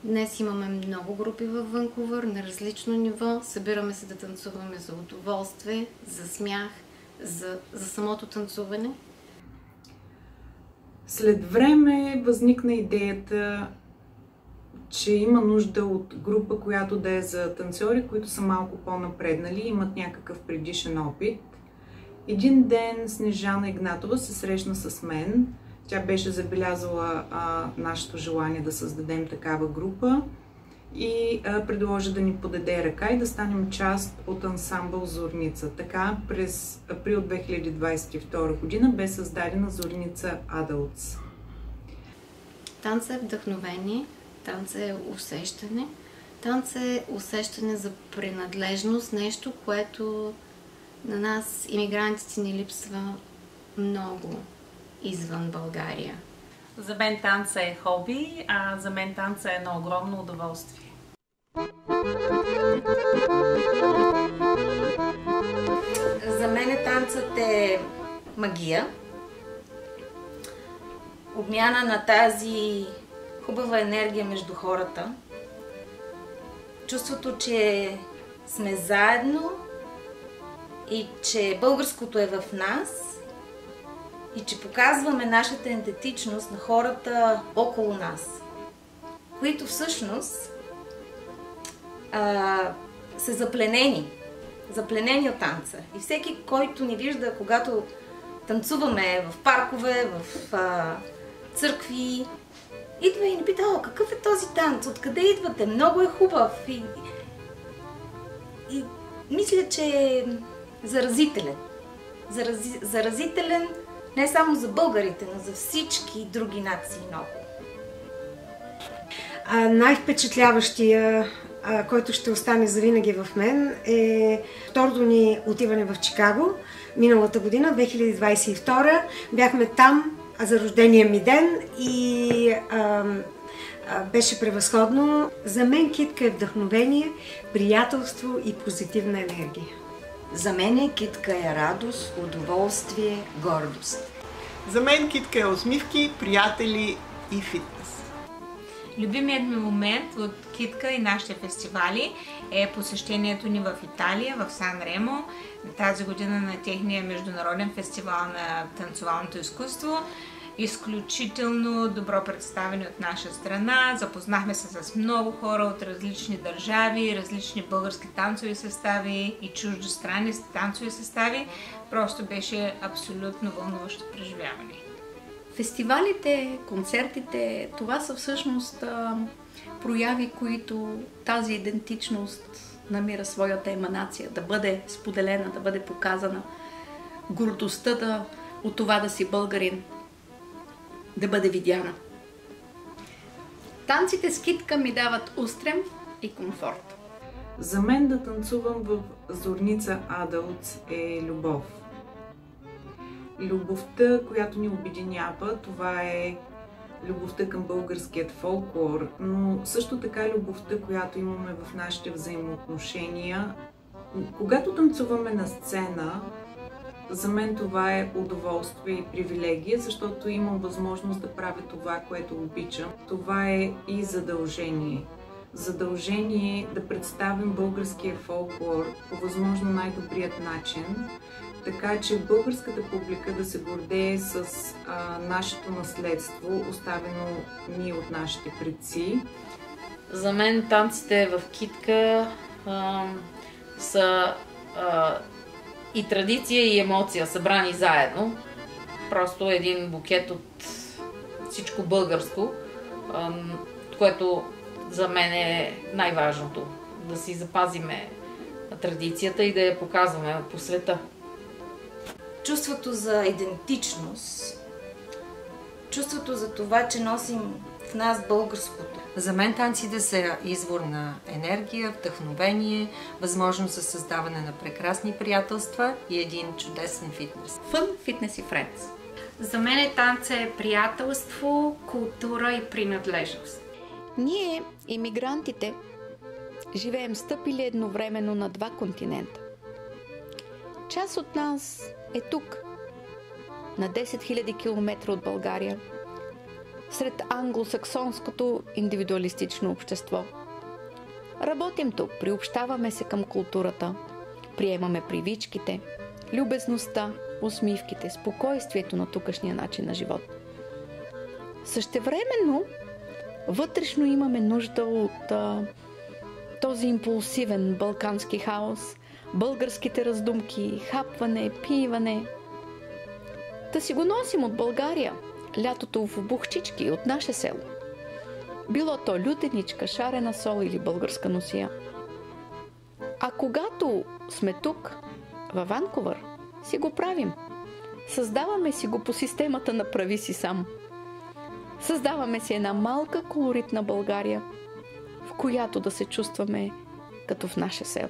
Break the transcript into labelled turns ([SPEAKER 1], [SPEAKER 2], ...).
[SPEAKER 1] Днес имаме много групи във Ванкувър на различно ниво. Събираме се да танцуваме за удоволствие, за смях, за самото танцуване.
[SPEAKER 2] След време възникна идеята, че има нужда от група, която да е за танцори, които са малко по-напреднали, имат някакъв предишен опит. Един ден Снежана Игнатова се срещна с мен. Тя беше забелязала нашето желание да създадем такава група и предложи да ни подаде ръка и да станем част от ансамбъл Зорница. Така през април 2022 година бе създадена Зорница Adults.
[SPEAKER 1] Танцът е вдъхновение, танцът е усещане. Танцът е усещане за принадлежност, нещо, което на нас, имигрантите, ни липсва много извън България.
[SPEAKER 3] За мен танца е хоби, а за мен танца е едно огромно удоволствие.
[SPEAKER 4] За мен танцът е магия. Обмяна на тази хубава енергия между хората. Чувството, че сме заедно и че българското е в нас и че показваме нашата идентичност на хората около нас, които всъщност са запленени от танца. И всеки, който ни вижда, когато танцуваме в паркове, в църкви, идва и ни пита: "О, какъв е този танц? Откъде идвате? Много е хубав." И мисля, че е заразителен. Заразителен не само за българите, но за всички други нации много.
[SPEAKER 5] Най-впечатляващия, който ще остане завинаги в мен, е второто ни отиване в Чикаго. Миналата година, 2022, бяхме там за рождения ми ден и беше превъзходно. За мен китка е вдъхновение, приятелство и позитивна енергия.
[SPEAKER 6] За мен китка е радост, удоволствие, гордост.
[SPEAKER 7] За мен китка е усмивки, приятели и фитнес.
[SPEAKER 3] Любимият ми момент от китка и нашите фестивали е посещението ни в Италия, в Сан Ремо, тази година на техния международен фестивал на танцовалното изкуство. Изключително добро представяне от наша страна. Запознахме се с много хора от различни държави, различни български танцови състави и чуждестранни танцови състави. Просто беше абсолютно вълнуващо преживяване.
[SPEAKER 8] Фестивалите, концертите, това са всъщност прояви, които тази идентичност намира своята еманация, да бъде споделена, да бъде показана. Гордостта от това да си българин, да бъде видяна. Танците с китка ми дават устрем и комфорт.
[SPEAKER 2] За мен да танцувам в Зорница Adults е любов. Любовта, която ни обединява, това е любовта към българският фолклор, но също така любовта, която имаме в нашите взаимоотношения. Когато танцуваме на сцена, за мен това е удоволствие и привилегия, защото имам възможност да правя това, което обичам. Това е и задължение. Задължение да представим българския фолклор по възможно най-добрият начин, така че българската публика да се гордее с нашето наследство, оставено ни от нашите предци.
[SPEAKER 9] За мен танците в китка са и традиция, и емоция, събрани заедно. Просто един букет от всичко българско, което за мен е най-важното. Да си запазиме традицията и да я показваме по света.
[SPEAKER 4] Чувството за идентичност, чувството за това, че носим в нас българското.
[SPEAKER 6] За мен танците са извор на енергия, вдъхновение, възможност за създаване на прекрасни приятелства и един чудесен фитнес.
[SPEAKER 8] Fun, fitness и friends.
[SPEAKER 10] За мен танца е приятелство, култура и принадлежност.
[SPEAKER 11] Ние, имигрантите, живеем стъпили едновременно на два континента. Част от нас е тук, на 10 000 км от България. сред англосаксонското индивидуалистично общество. Работим тук, приобщаваме се към културата, приемаме привичките, любезността, усмивките, спокойствието на тукашния начин на живот. Същевременно, вътрешно имаме нужда от този импулсивен балкански хаос, българските раздумки, хапване, пиване. Да си го носим от България, лятото в бухчички от наше село. Било то лютеничка, шарена сол или българска носия. А когато сме тук, във Ванкувър, си го правим. Създаваме си го по системата на прави си сам. Създаваме си една малка колоритна България, в която да се чувстваме като в наше село.